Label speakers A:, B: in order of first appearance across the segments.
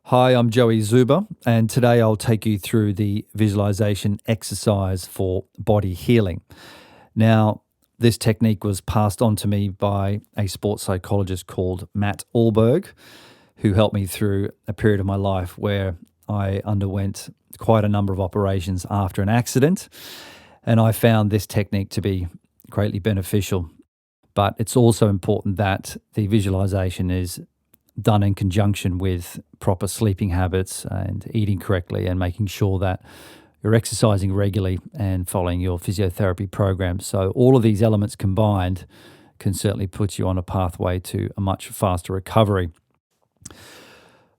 A: Hi, I'm Joey Zuber, and today I'll take you through the visualization exercise for body healing. Now, this technique was passed on to me by a sports psychologist called Matt Ahlberg, who helped me through a period of my life where I underwent quite a number of operations after an accident, and I found this technique to be greatly beneficial. But it's also important that the visualization is done in conjunction with proper sleeping habits and eating correctly and making sure that you're exercising regularly and following your physiotherapy program. So all of these elements combined can certainly put you on a pathway to a much faster recovery.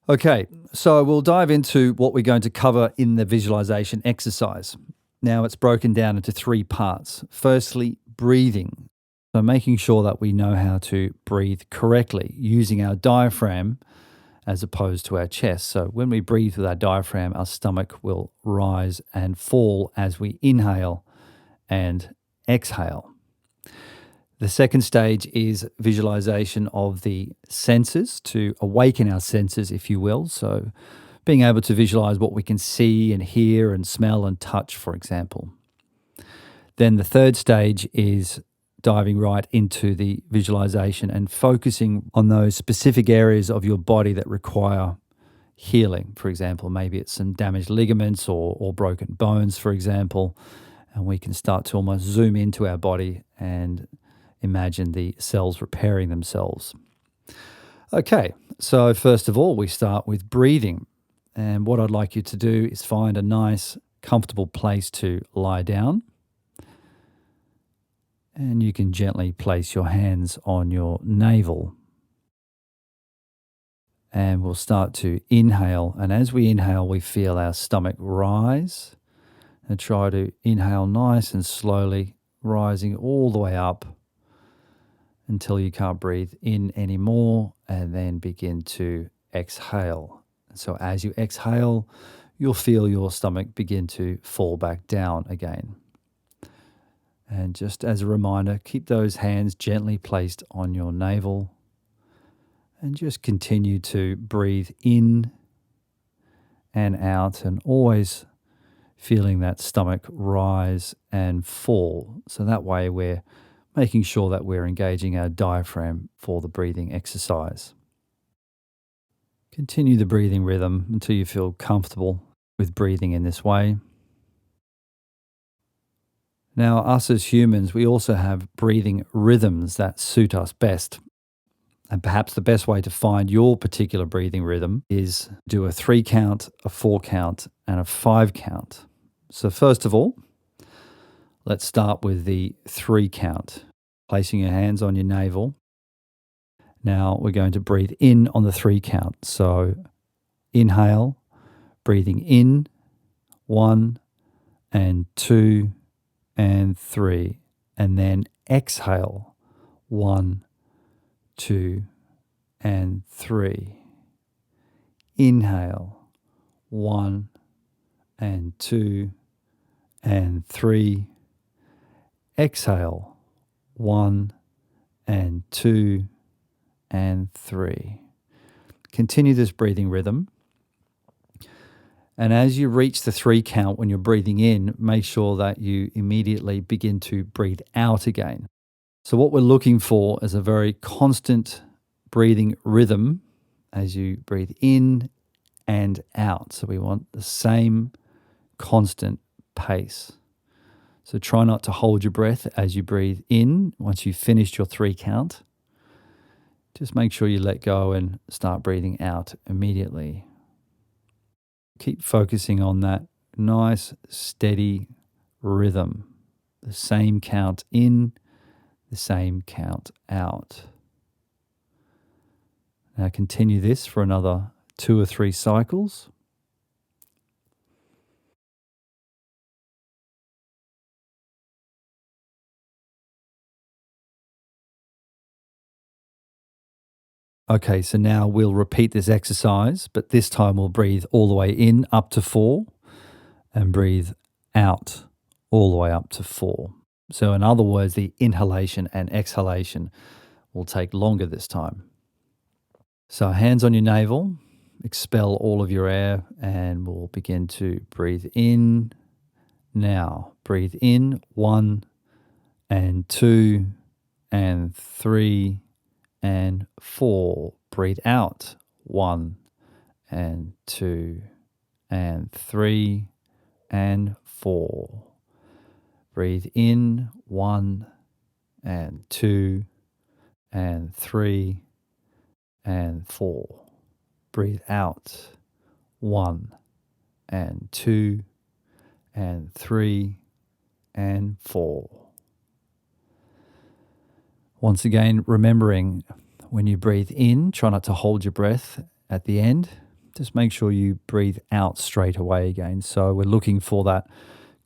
A: Okay, so we'll dive into what we're going to cover in the visualization exercise. Now it's broken down into three parts. Firstly, breathing. So making sure that we know how to breathe correctly using our diaphragm as opposed to our chest. So when we breathe with our diaphragm, our stomach will rise and fall as we inhale and exhale. The second stage is visualization of the senses, to awaken our senses, if you will. So being able to visualize what we can see and hear and smell and touch, for example. Then the third stage is diving right into the visualization and focusing on those specific areas of your body that require healing. For example, maybe it's some damaged ligaments or broken bones, for example, and we can start to almost zoom into our body and imagine the cells repairing themselves. Okay, so first of all, we start with breathing. And what I'd like you to do is find a nice, comfortable place to lie down. And you can gently place your hands on your navel. And we'll start to inhale. And as we inhale, we feel our stomach rise. And try to inhale nice and slowly, rising all the way up until you can't breathe in anymore. And then begin to exhale. So as you exhale, you'll feel your stomach begin to fall back down again. And just as a reminder, keep those hands gently placed on your navel and just continue to breathe in and out and always feeling that stomach rise and fall. So that way we're making sure that we're engaging our diaphragm for the breathing exercise. Continue the breathing rhythm until you feel comfortable with breathing in this way. Now, us as humans, we also have breathing rhythms that suit us best. And perhaps the best way to find your particular breathing rhythm is do a 3 count, a 4 count, and a 5 count. So first of all, let's start with the 3 count, placing your hands on your navel. Now we're going to breathe in on the 3 count. So inhale, breathing in, 1 and 2 and 3, and then exhale, 1, 2, and 3. Inhale, 1 and 2 and 3. Exhale, 1 and 2 and 3. Continue this breathing rhythm. And as you reach the 3 count when you're breathing in, make sure that you immediately begin to breathe out again. So what we're looking for is a very constant breathing rhythm as you breathe in and out. So we want the same constant pace. So try not to hold your breath as you breathe in once you've finished your 3 count. Just make sure you let go and start breathing out immediately. Keep focusing on that nice, steady rhythm. The same count in, the same count out. Now continue this for another 2 or 3 cycles. Okay, so now we'll repeat this exercise, but this time we'll breathe all the way in up to 4 and breathe out all the way up to 4. So in other words, the inhalation and exhalation will take longer this time. So hands on your navel, expel all of your air, and we'll begin to breathe in. Now, breathe in 1 and 2 and 3 and 4. Breathe out 1 and 2 and 3 and 4. Breathe in 1 and 2 and 3 and 4. Breathe out 1 and 2 and 3 and 4. Once again, remembering when you breathe in, try not to hold your breath at the end. Just make sure you breathe out straight away again. So we're looking for that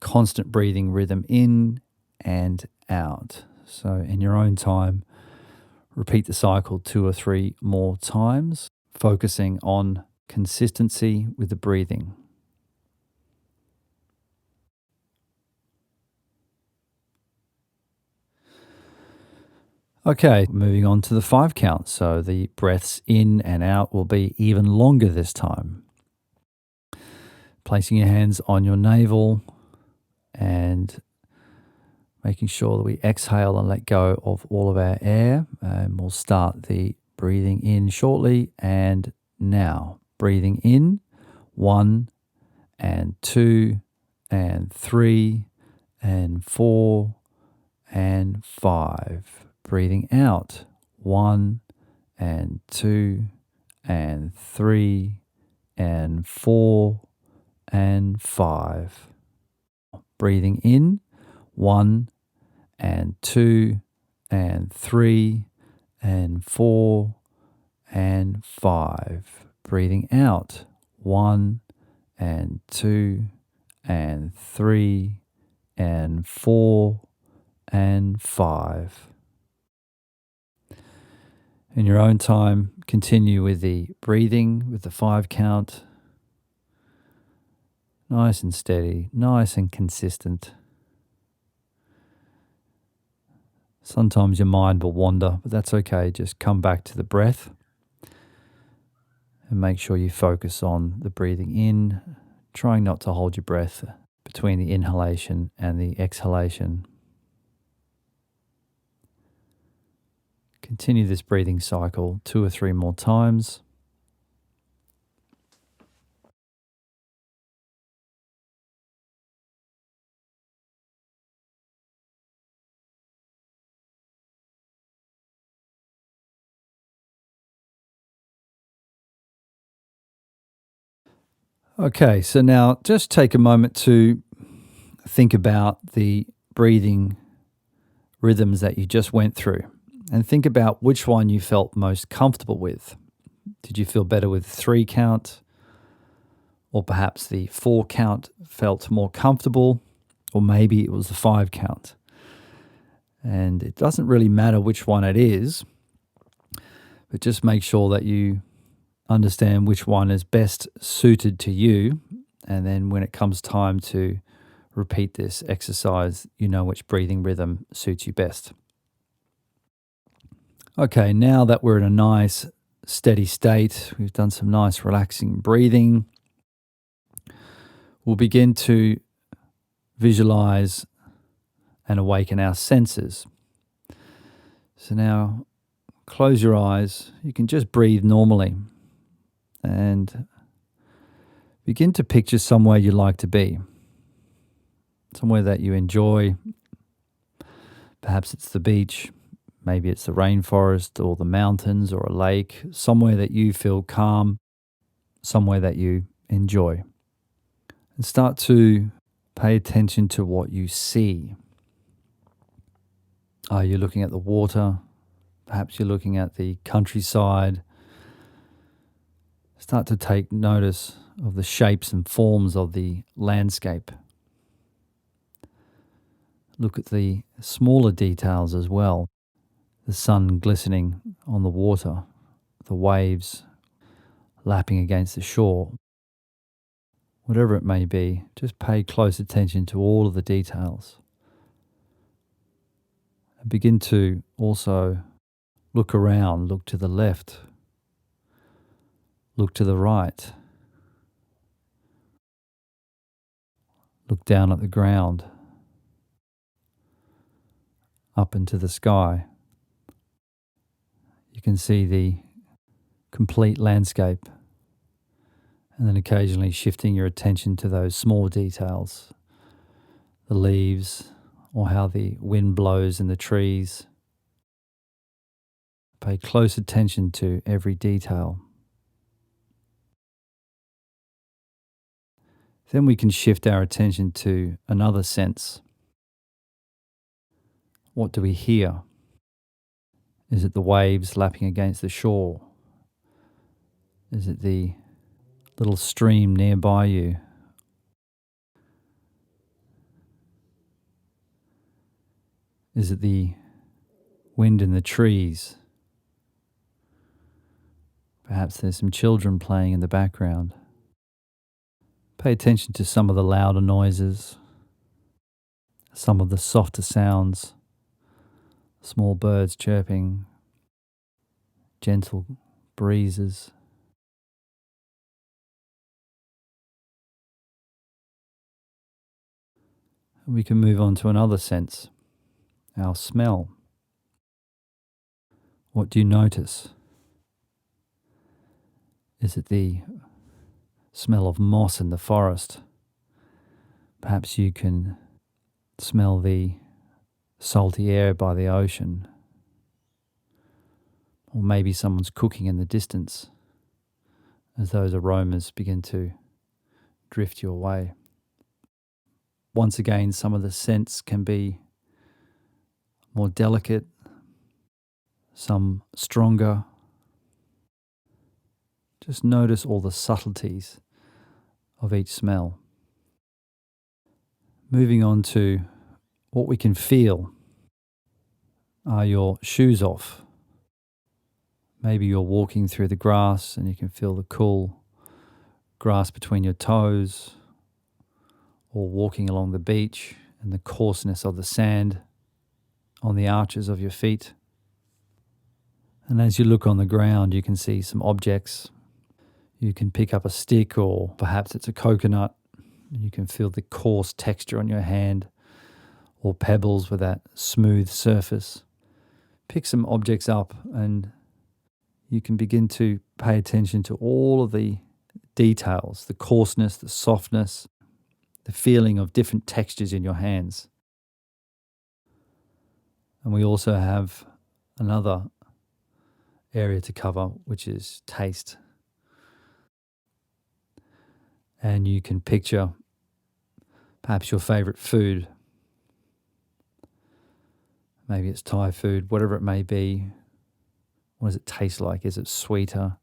A: constant breathing rhythm in and out. So in your own time, repeat the cycle 2 or 3 more times, focusing on consistency with the breathing. Okay, moving on to the 5 count. So the breaths in and out will be even longer this time. Placing your hands on your navel and making sure that we exhale and let go of all of our air. And we'll start the breathing in shortly. And now, breathing in 1 and 2 and 3 and 4 and 5. Breathing out 1 and 2 and 3 and 4 and 5. Breathing in 1 and 2 and 3 and 4 and 5. Breathing out 1 and 2 and 3 and 4 and 5. In your own time, continue with the breathing, with the 5 count. Nice and steady, nice and consistent. Sometimes your mind will wander, but that's okay. Just come back to the breath and make sure you focus on the breathing in, trying not to hold your breath between the inhalation and the exhalation. Continue this breathing cycle 2 or 3 more times. Okay, so now just take a moment to think about the breathing rhythms that you just went through and think about which one you felt most comfortable with. Did you feel better with the 3 count? Or perhaps the 4 count felt more comfortable? Or maybe it was the 5 count. And it doesn't really matter which one it is, but just make sure that you understand which one is best suited to you. And then when it comes time to repeat this exercise, you know which breathing rhythm suits you best. Okay, now that we're in a nice steady state, we've done some nice relaxing breathing, we'll begin to visualize and awaken our senses. So now close your eyes. You can just breathe normally and begin to picture somewhere you'd like to be, somewhere that you enjoy. Perhaps it's the beach, maybe it's the rainforest or the mountains or a lake, somewhere that you feel calm, somewhere that you enjoy. And start to pay attention to what you see. Are you looking at the water? Perhaps you're looking at the countryside. Start to take notice of the shapes and forms of the landscape. Look at the smaller details as well. The sun glistening on the water, the waves lapping against the shore. Whatever it may be, just pay close attention to all of the details. And begin to also look around, look to the left. Look to the right. Look down at the ground, up into the sky. You can see the complete landscape, and then occasionally shifting your attention to those small details, the leaves, or how the wind blows in the trees. Pay close attention to every detail. Then we can shift our attention to another sense. What do we hear? Is it the waves lapping against the shore? Is it the little stream nearby you? Is it the wind in the trees? Perhaps there's some children playing in the background. Pay attention to some of the louder noises, some of the softer sounds, small birds chirping, gentle breezes. We can move on to another sense, our smell. What do you notice? Is it the smell of moss in the forest? Perhaps you can smell the salty air by the ocean. Or maybe someone's cooking in the distance as those aromas begin to drift your way. Once again, some of the scents can be more delicate, some stronger. Just notice all the subtleties of each smell. Moving on to what we can feel. Are your shoes off? Maybe you're walking through the grass and you can feel the cool grass between your toes, or walking along the beach and the coarseness of the sand on the arches of your feet. And as you look on the ground, you can see some objects. You can pick up a stick, or perhaps it's a coconut. You can feel the coarse texture on your hand, or pebbles with that smooth surface. Pick some objects up and you can begin to pay attention to all of the details, the coarseness, the softness, the feeling of different textures in your hands. And we also have another area to cover, which is taste. And you can picture perhaps your favorite food. Maybe it's Thai food, whatever it may be. What does it taste like? Is it sweeter?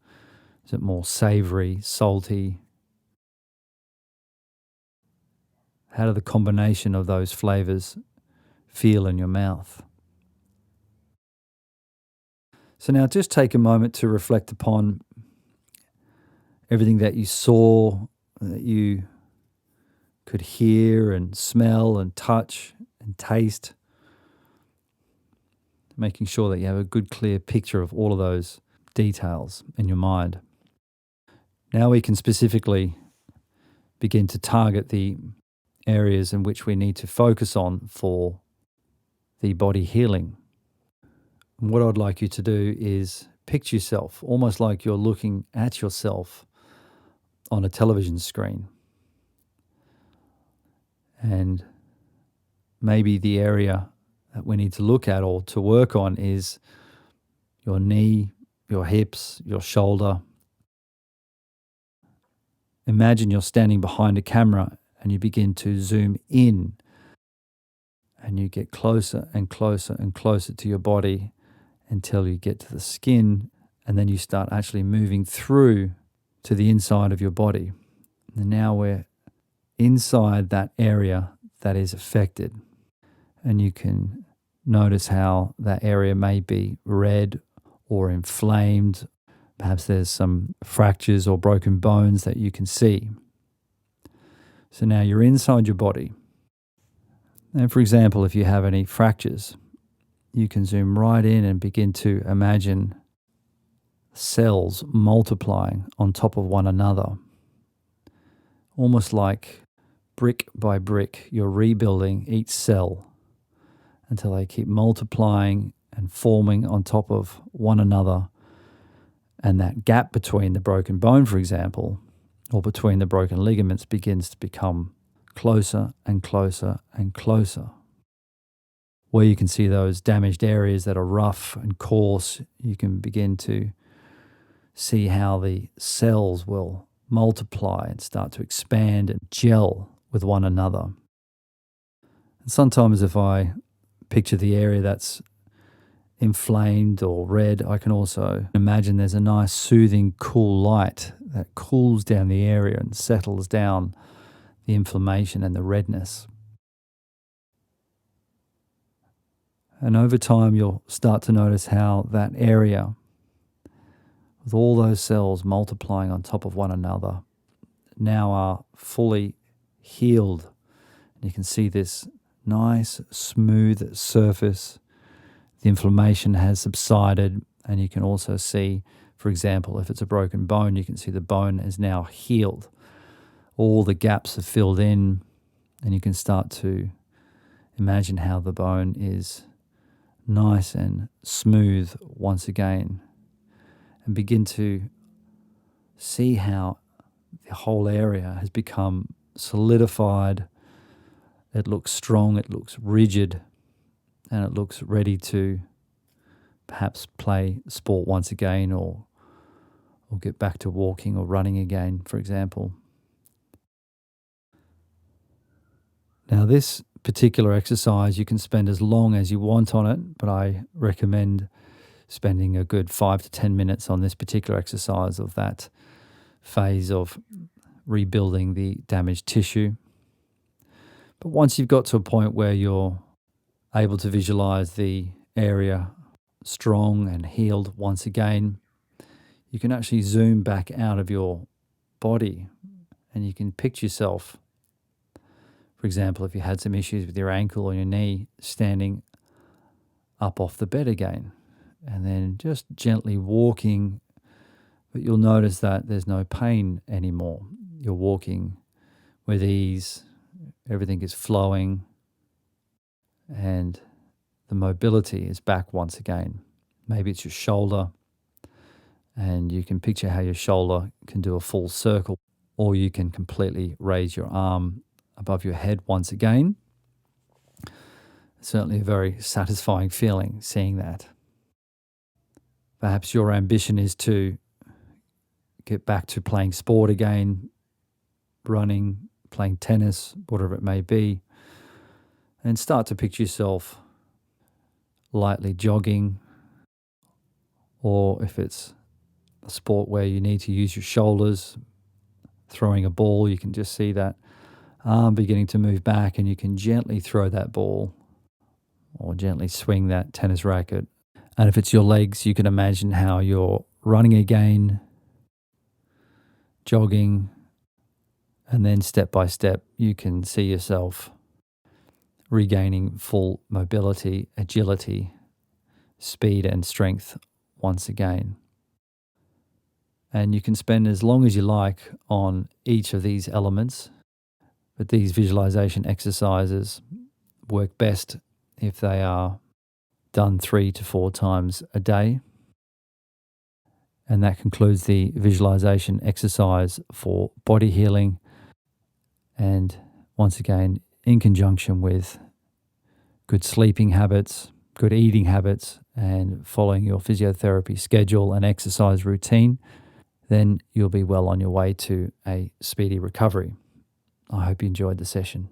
A: Is it more savory, salty? How do the combination of those flavors feel in your mouth? So now just take a moment to reflect upon everything that you saw, that you could hear and smell and touch and taste, making sure that you have a good, clear picture of all of those details in your mind. Now we can specifically begin to target the areas in which we need to focus on for the body healing. And what I'd like you to do is picture yourself almost like you're looking at yourself on a television screen. And maybe the area that we need to look at or to work on is your knee, your hips, your shoulder. Imagine you're standing behind a camera and you begin to zoom in and you get closer and closer and closer to your body until you get to the skin, and then you start actually moving through to the inside of your body. And now we're inside that area that is affected, and you can notice how that area may be red or inflamed. Perhaps there's some fractures or broken bones that you can see. So now you're inside your body. And for example, if you have any fractures, you can zoom right in and begin to imagine cells multiplying on top of one another, almost like brick by brick, you're rebuilding each cell until they keep multiplying and forming on top of one another. And that gap between the broken bone, for example, or between the broken ligaments begins to become closer and closer and closer. Where you can see those damaged areas that are rough and coarse, you can begin to see how the cells will multiply and start to expand and gel with one another. And sometimes if I picture the area that's inflamed or red, I can also imagine there's a nice soothing cool light that cools down the area and settles down the inflammation and the redness. And over time you'll start to notice how that area, with all those cells multiplying on top of one another, now are fully healed. And you can see this nice smooth surface. The inflammation has subsided, and you can also see, for example, if it's a broken bone, you can see the bone is now healed. All the gaps are filled in, and you can start to imagine how the bone is nice and smooth once again, and begin to see how the whole area has become solidified. It looks strong, it looks rigid, and it looks ready to perhaps play sport once again, or get back to walking or running again, for example. Now, this particular exercise, you can spend as long as you want on it, but I recommend spending a good 5 to 10 minutes on this particular exercise of that phase of rebuilding the damaged tissue. But once you've got to a point where you're able to visualize the area strong and healed once again, you can actually zoom back out of your body and you can picture yourself, for example, if you had some issues with your ankle or your knee, standing up off the bed again and then just gently walking, but you'll notice that there's no pain anymore. You're walking with ease, everything is flowing, and the mobility is back once again. Maybe it's your shoulder, and you can picture how your shoulder can do a full circle, or you can completely raise your arm above your head once again. It's certainly a very satisfying feeling seeing that. Perhaps your ambition is to get back to playing sport again, running, playing tennis, whatever it may be, and start to picture yourself lightly jogging, or if it's a sport where you need to use your shoulders, throwing a ball, you can just see that arm beginning to move back and you can gently throw that ball or gently swing that tennis racket. And if it's your legs, you can imagine how you're running again, jogging, and then step by step you can see yourself regaining full mobility, agility, speed and strength once again. And you can spend as long as you like on each of these elements, but these visualization exercises work best if they are done 3 to 4 times a day. And that concludes the visualization exercise for body healing. And once again, in conjunction with good sleeping habits, good eating habits, and following your physiotherapy schedule and exercise routine, then you'll be well on your way to a speedy recovery. I hope you enjoyed the session.